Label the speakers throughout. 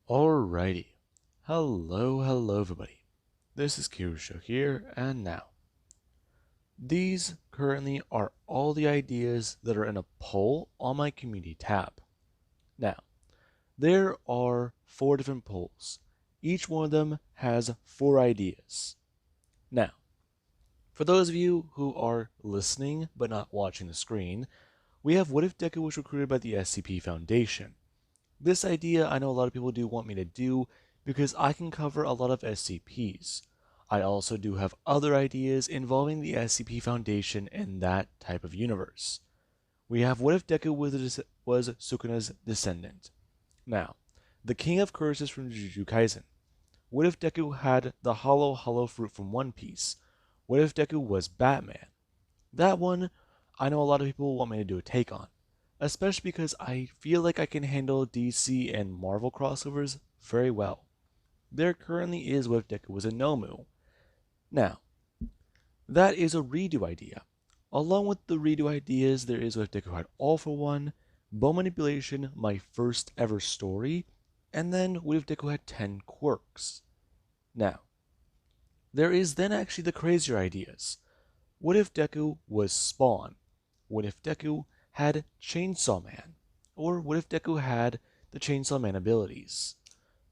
Speaker 1: Alrighty. Hello everybody. This is Kirusho here, and now. These currently are all the ideas that are in a poll on my community tab. Now, there are 4 different polls. Each one of them has 4 ideas. Now, for those of you who are listening but not watching the screen, we have What If Deku was recruited by the SCP Foundation. This idea I know a lot of people do want me to do because I can cover a lot of SCPs. I also do have other ideas involving the SCP Foundation in that type of universe. We have What If Deku was Sukuna's descendant? Now, the King of Curses from Jujutsu Kaisen. What if Deku had the hollow fruit from One Piece? What if Deku was Batman? That one, I know a lot of people want me to do a take on, especially because I feel like I can handle DC and Marvel crossovers very well. There currently is What If Deku was a Nomu. Now, that is a redo idea. Along with the redo ideas, there is What If Deku had All for One, Bone Manipulation, my first ever story, and then What If Deku had 10 quirks. Now, there is then actually the crazier ideas. What if Deku was Spawn? What if Deku had Chainsaw Man? Or what if Deku had the Chainsaw Man abilities?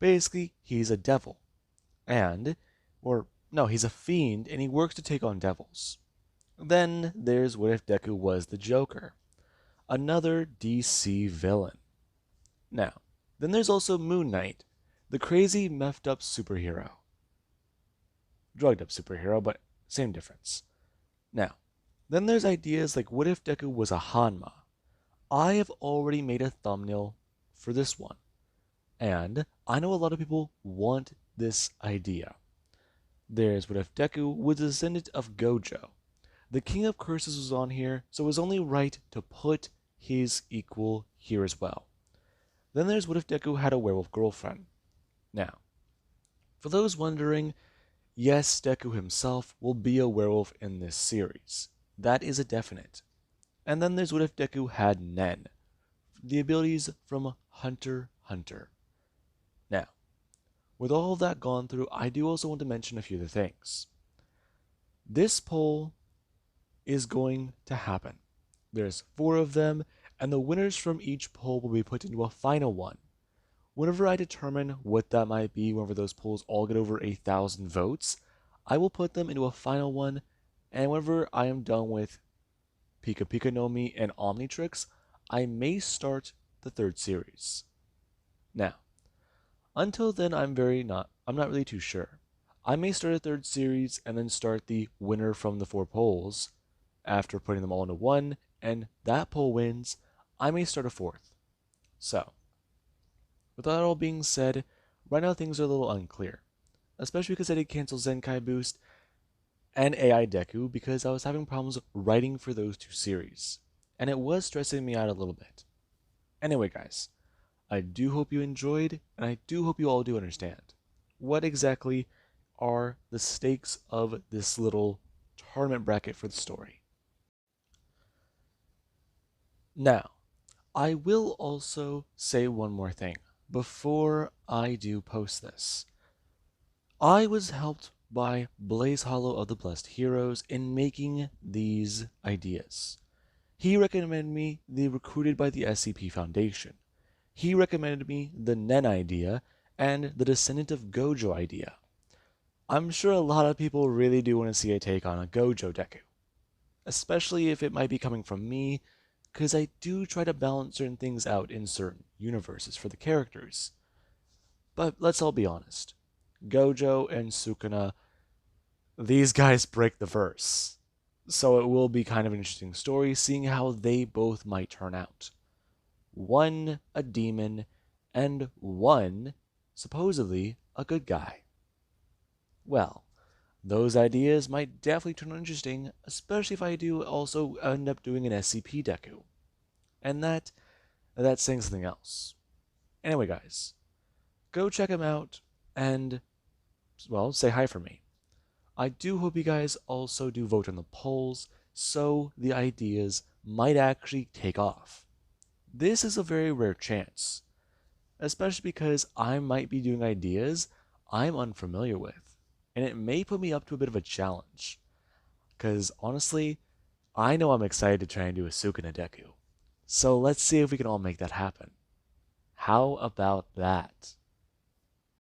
Speaker 1: Basically, he's a devil. He's a fiend and he works to take on devils. Then there's what if Deku was the Joker? Another DC villain. Now, then there's also Moon Knight, the crazy, meffed up superhero. Drugged up superhero, but same difference. Now, then there's ideas like what if Deku was a Hanma? I have already made a thumbnail for this one, and I know a lot of people want this idea. There's what if Deku was a descendant of Gojo. The King of Curses was on here, so it was only right to put his equal here as well. Then there's what if Deku had a werewolf girlfriend. Now, for those wondering, yes, Deku himself will be a werewolf in this series. That is a definite. And then there's what if Deku had Nen, the abilities from Hunter x Hunter. Now, with all of that gone through, I do also want to mention a few other things. This poll is going to happen. There's 4 of them, and the winners from each poll will be put into a final one. Whenever I determine what that might be, whenever those polls all get over 1,000 votes, I will put them into a final one, and whenever I am done with Pika Pika no Mi and Omnitrix, I may start the 3rd series. Now, until then, I'm not really too sure. I may start a 3rd series and then start the winner from the 4 polls after putting them all into one, and that poll wins. I may start a 4th. So, with that all being said, right now things are a little unclear, especially because I did cancel Zenkai Boost and AI Deku because I was having problems writing for those 2 series, and it was stressing me out a little bit. Anyway, guys, I do hope you enjoyed, and I do hope you all do understand what exactly are the stakes of this little tournament bracket for the story. Now, I will also say one more thing before I do post this. I was helped by Blaze Hollow of the Blessed Heroes in making these ideas. He recommended me the Recruited by the SCP Foundation. He recommended me the Nen idea and the Descendant of Gojo idea. I'm sure a lot of people really do want to see a take on a Gojo Deku, especially if it might be coming from me, because I do try to balance certain things out in certain universes for the characters. But let's all be honest. Gojo and Sukuna, these guys break the verse. So it will be kind of an interesting story seeing how they both might turn out. One a demon, and one supposedly a good guy. Well, those ideas might definitely turn out interesting, especially if I do also end up doing an SCP Deku. And that's saying something else. Anyway, guys, go check him out and, well, say hi for me. I do hope you guys also do vote on the polls so the ideas might actually take off. This is a very rare chance. especially because I might be doing ideas I'm unfamiliar with, and it may put me up to a bit of a challenge. Because honestly, I know I'm excited to try and do a Sukuna Deku. So let's see if we can all make that happen. How about that?